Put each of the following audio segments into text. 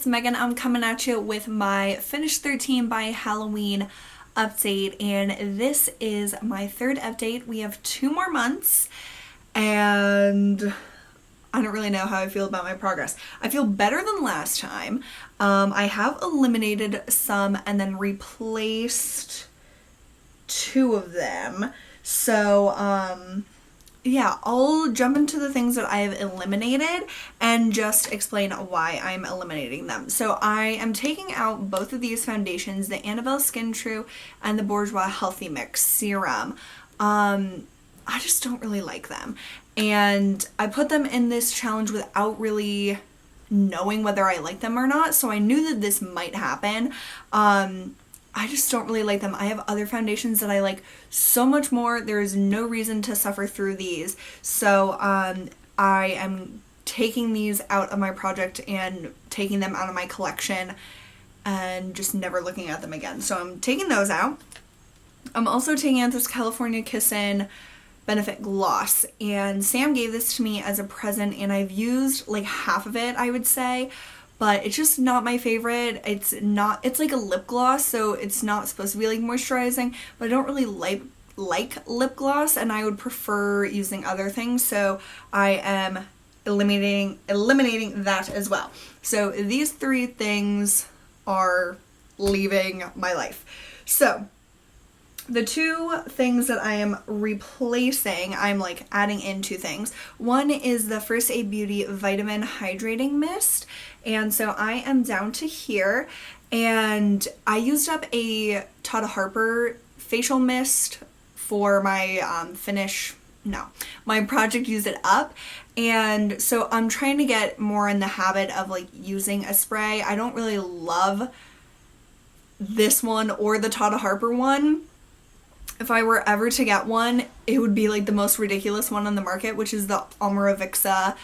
it's Megan. I'm coming at you with my Finish 13 by Halloween update, and this is my third update. We have 2 more months, and I don't really know how I feel about my progress. I feel better than last time. I have eliminated some and then replaced 2 of them. So, yeah, I'll jump into the things that I have eliminated and just explain why I'm eliminating them. So I am taking out both of these foundations, the Annabelle Skin True and the Bourjois Healthy Mix Serum. I just don't really like them. And I put them in this challenge without really knowing whether I like them or not, so I knew that this might happen. I just don't really like them. I have other foundations that I like so much more. There is no reason to suffer through these. So I am taking these out of my project and taking them out of my collection and just never looking at them again. So I'm taking those out. I'm also taking out this California Kissin Benefit Gloss, and Sam gave this to me as a present, and I've used like half of it, I would say. But it's just not my favorite. It's like a lip gloss, so it's not supposed to be like moisturizing, but I don't really like lip gloss, and I would prefer using other things, so I am eliminating that as well. So these 3 things are leaving my life. So the 2 things that I am replacing, I'm like adding in 2 things. One is the First Aid Beauty Vitamin Hydrating Mist. And so I am down to here, and I used up a Tata Harper facial mist for my my project Use It Up. And so I'm trying to get more in the habit of like using a spray. I don't really love this one or the Tata Harper one. If I were ever to get one, it would be like the most ridiculous one on the market, which is the Almoravixa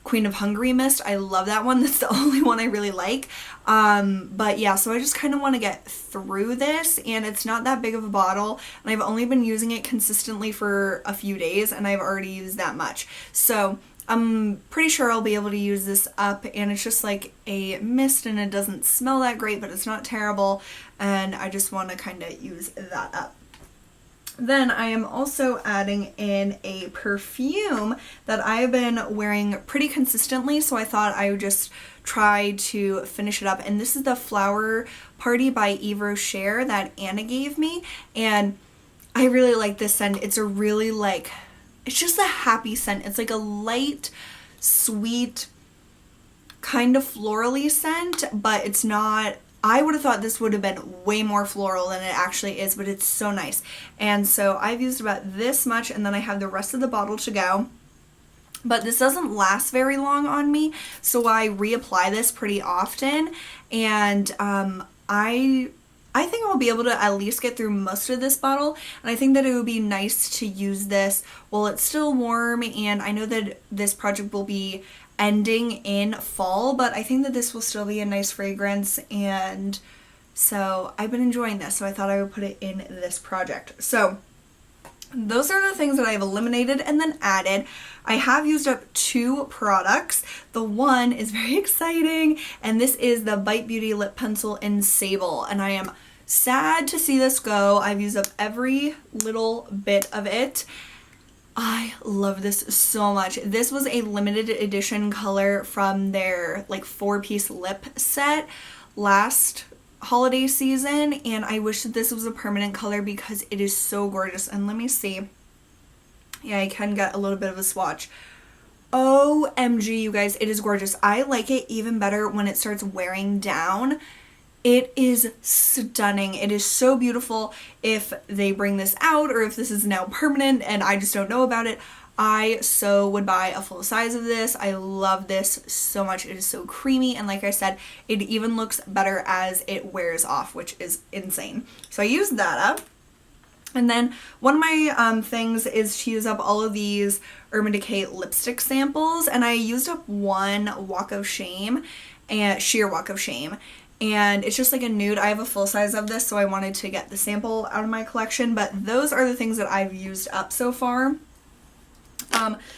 Queen of Hungary mist. I love that one. That's the only one I really like. But yeah, so I just kind of want to get through this, and it's not that big of a bottle, and I've only been using it consistently for a few days, and I've already used that much. So I'm pretty sure I'll be able to use this up, and it's just like a mist, and it doesn't smell that great, but it's not terrible, and I just want to kind of use that up. Then I am also adding in a perfume that I've been wearing pretty consistently, so I thought I would just try to finish it up. And this is the Flowerparty by Yves Rocher that Anna gave me, and I really like this scent. It's a really it's just a happy scent. It's like a light, sweet, kind of florally scent, but it's not. I would have thought this would have been way more floral than it actually is, but it's so nice. And so I've used about this much, and then I have the rest of the bottle to go. But this doesn't last very long on me, so I reapply this pretty often. And I think I'll be able to at least get through most of this bottle, and I think that it would be nice to use this while it's still warm, and I know that this project will be ending in fall, but I think that this will still be a nice fragrance, and so I've been enjoying this, so I thought I would put it in this project. So those are the things that I've eliminated and then added. I have used up 2 products. The one is very exciting, and this is the Bite Beauty Lip Pencil in Sabel, and I am sad to see this go. I've used up every little bit of it. I love this so much. This was a limited edition color from their 4-piece lip set last holiday season, and I wish that this was a permanent color because it is so gorgeous. And let me see. Yeah, I can get a little bit of a swatch. OMG, you guys, it is gorgeous. I like it even better when it starts wearing down. It is stunning. It is so beautiful. If they bring this out, or if this is now permanent and I just don't know about it, I so would buy a full size of this. I love this so much. It is so creamy, and like I said, it even looks better as it wears off, which is insane. So I used that up. And then one of my things is to use up all of these Urban Decay lipstick samples, and I used up one Walk of Shame, and Sheer Walk of Shame. And it's just like a nude. I have a full size of this, so I wanted to get the sample out of my collection, but those are the things that I've used up so far.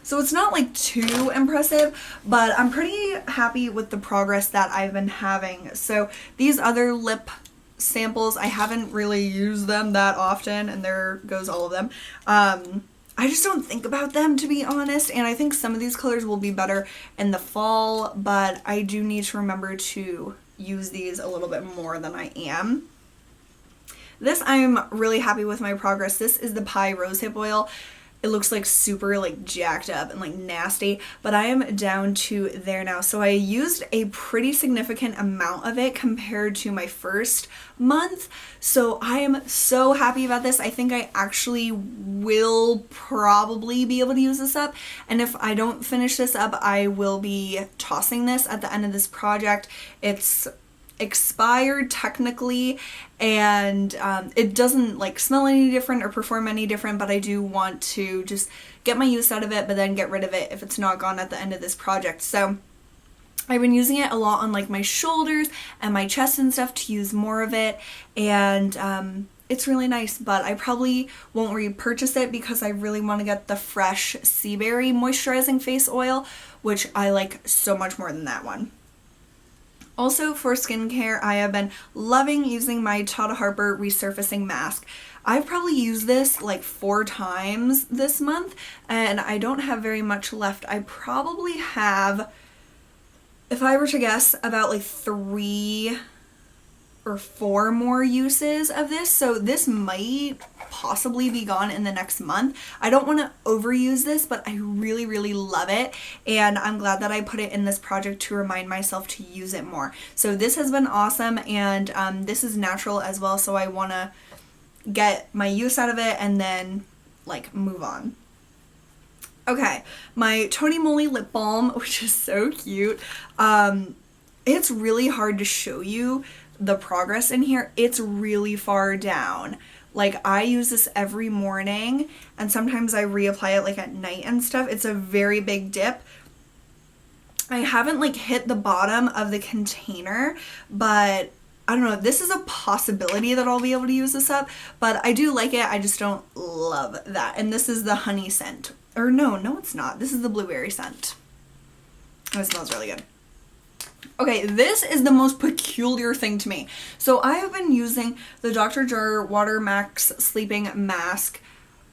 So it's not like too impressive, but I'm pretty happy with the progress that I've been having. So these other lip samples, I haven't really used them that often, and there goes all of them. I just don't think about them, to be honest, and I think some of these colors will be better in the fall, but I do need to remember to use these a little bit more than I am. This, I'm really happy with my progress. This is the Pie Rosehip Oil. It looks like super like jacked up and like nasty, but I am down to there now. So I used a pretty significant amount of it compared to my first month. So I am so happy about this. I think I actually will probably be able to use this up. And if I don't finish this up, I will be tossing this at the end of this project. It's expired technically, and it doesn't like smell any different or perform any different, but I do want to just get my use out of it, but then get rid of it if it's not gone at the end of this project. So I've been using it a lot on like my shoulders and my chest and stuff to use more of it, and it's really nice, but I probably won't repurchase it because I really want to get the fresh Sea Berry moisturizing face oil, which I like so much more than that one. Also for skincare, I have been loving using my Tata Harper Resurfacing Mask. I've probably used this like 4 times this month, and I don't have very much left. I probably have, if I were to guess, about like 3 or 4 more uses of this, so this might possibly be gone in the next month. I don't want to overuse this, but I really, really love it, and I'm glad that I put it in this project to remind myself to use it more. So this has been awesome, and this is natural as well, so I want to get my use out of it and then like move on. Okay, my Tony Moly lip balm, which is so cute. It's really hard to show you the progress in here. It's really far down. Like, I use this every morning, and sometimes I reapply it like at night and stuff. It's a very big dip. I haven't like hit the bottom of the container, but I don't know, this is a possibility that I'll be able to use this up, but I do like it. I just don't love that. And this is the honey scent. Or no, it's not. This is the blueberry scent. Oh, it smells really good. Okay, this is the most peculiar thing to me. So I have been using the Dr. Jart Water Max Sleeping Mask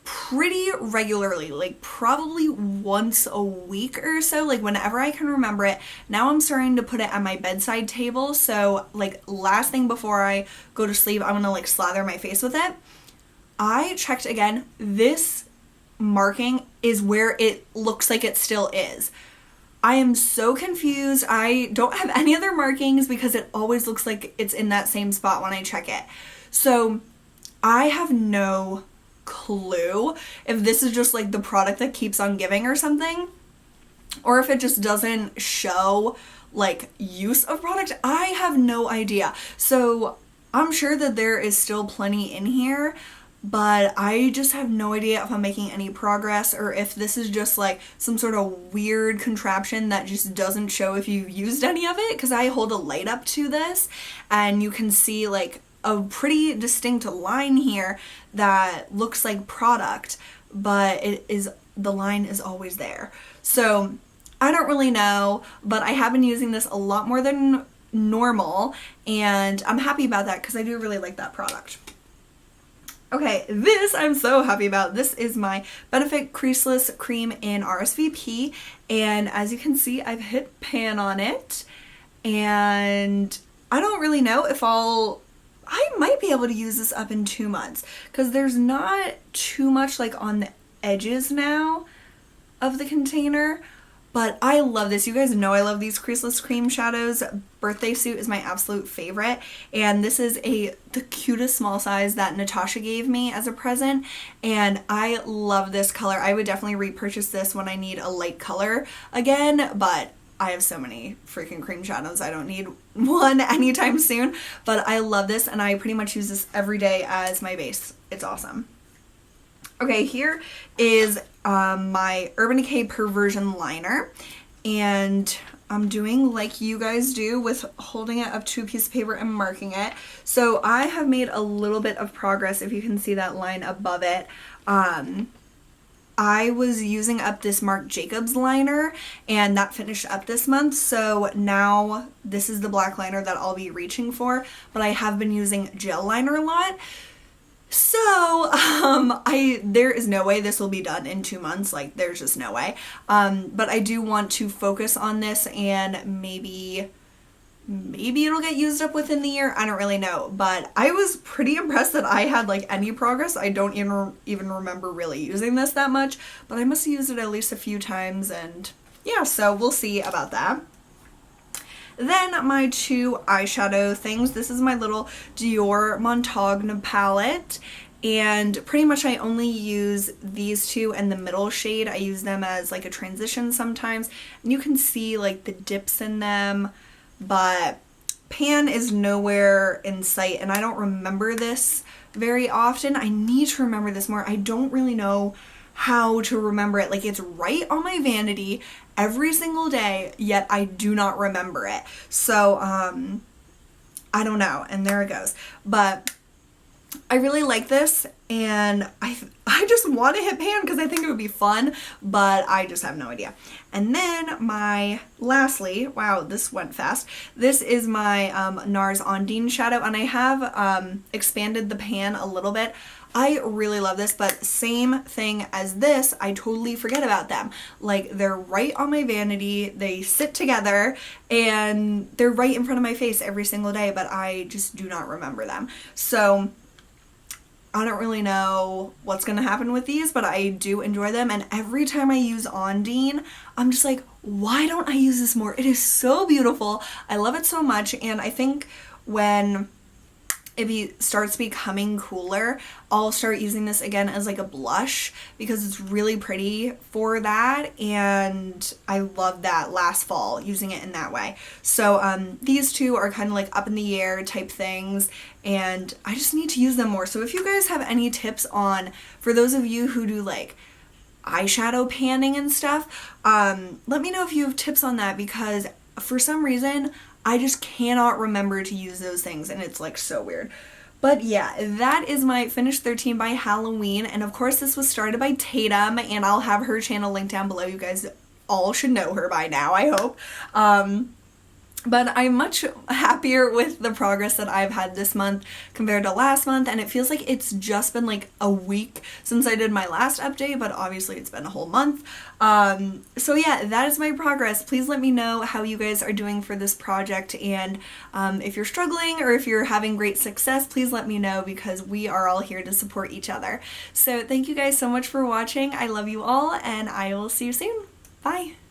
pretty regularly, like probably once a week or so, like whenever I can remember it. Now I'm starting to put it at my bedside table, so like last thing before I go to sleep, I'm gonna like slather my face with it. I checked again, this marking is where it looks like it still is. I am so confused. I don't have any other markings because it always looks like it's in that same spot when I check it. So I have no clue if this is just like the product that keeps on giving or something, or if it just doesn't show like use of product. I have no idea. So I'm sure that there is still plenty in here, but I just have no idea if I'm making any progress or if this is just like some sort of weird contraption that just doesn't show if you've used any of it, because I hold a light up to this and you can see like a pretty distinct line here that looks like product, but the line is always there. So I don't really know, but I have been using this a lot more than normal, and I'm happy about that because I do really like that product. Okay, this I'm so happy about. This is my Benefit Creaseless Cream in RSVP, and as you can see, I've hit pan on it, and I don't really know if I might be able to use this up in 2 months, because there's not too much like on the edges now of the container. But I love this. You guys know I love these creaseless cream shadows. Birthday Suit is my absolute favorite. And this is the cutest small size that Natasha gave me as a present. And I love this color. I would definitely repurchase this when I need a light color again. But I have so many freaking cream shadows. I don't need one anytime soon. But I love this, and I pretty much use this every day as my base. It's awesome. Okay, here is my Urban Decay Perversion liner, and I'm doing like you guys do with holding it up to a piece of paper and marking it. So I have made a little bit of progress, if you can see that line above it. I was using up this Marc Jacobs liner and that finished up this month, so now this is the black liner that I'll be reaching for, but I have been using gel liner a lot. So, there is no way this will be done in 2 months, like there's just no way. But I do want to focus on this and maybe it'll get used up within the year. I don't really know, but I was pretty impressed that I had like any progress. I don't even remember really using this that much, but I must have used it at least a few times, and yeah, so we'll see about that. Then my 2 eyeshadow things. This is my little Dior Montaigne palette, and pretty much I only use these 2 and the middle shade. I use them as like a transition sometimes, and you can see like the dips in them, but pan is nowhere in sight, and I don't remember this very often. I need to remember this more. I don't really know how to remember it. Like, it's right on my vanity every single day, yet I do not remember it. So, I don't know, and there it goes. But I really like this, and I just want to hit pan because I think it would be fun, but I just have no idea. And then lastly, wow, this went fast. This is my NARS Ondine shadow, and I have expanded the pan a little bit. I really love this, but same thing as this, I totally forget about them. Like, they're right on my vanity, they sit together, and they're right in front of my face every single day, but I just do not remember them. So I don't really know what's gonna happen with these, but I do enjoy them, and every time I use Ondine, I'm just like, why don't I use this more? It is so beautiful. I love it so much, and I think when it starts becoming cooler, I'll start using this again as like a blush because it's really pretty for that, and I love that last fall using it in that way. So these 2 are kind of like up in the air type things, and I just need to use them more. So if you guys have any tips on, for those of you who do like eyeshadow panning and stuff, let me know if you have tips on that, because for some reason I just cannot remember to use those things, and it's like so weird. But yeah, that is my finished 13 by Halloween, and of course this was started by Tatum, and I'll have her channel linked down below. You guys all should know her by now, I hope. But I'm much happier with the progress that I've had this month compared to last month, and it feels like it's just been like a week since I did my last update, but obviously it's been a whole month. So yeah, that is my progress. Please let me know how you guys are doing for this project, and if you're struggling or if you're having great success, please let me know, because we are all here to support each other. So thank you guys so much for watching. I love you all, and I will see you soon. Bye!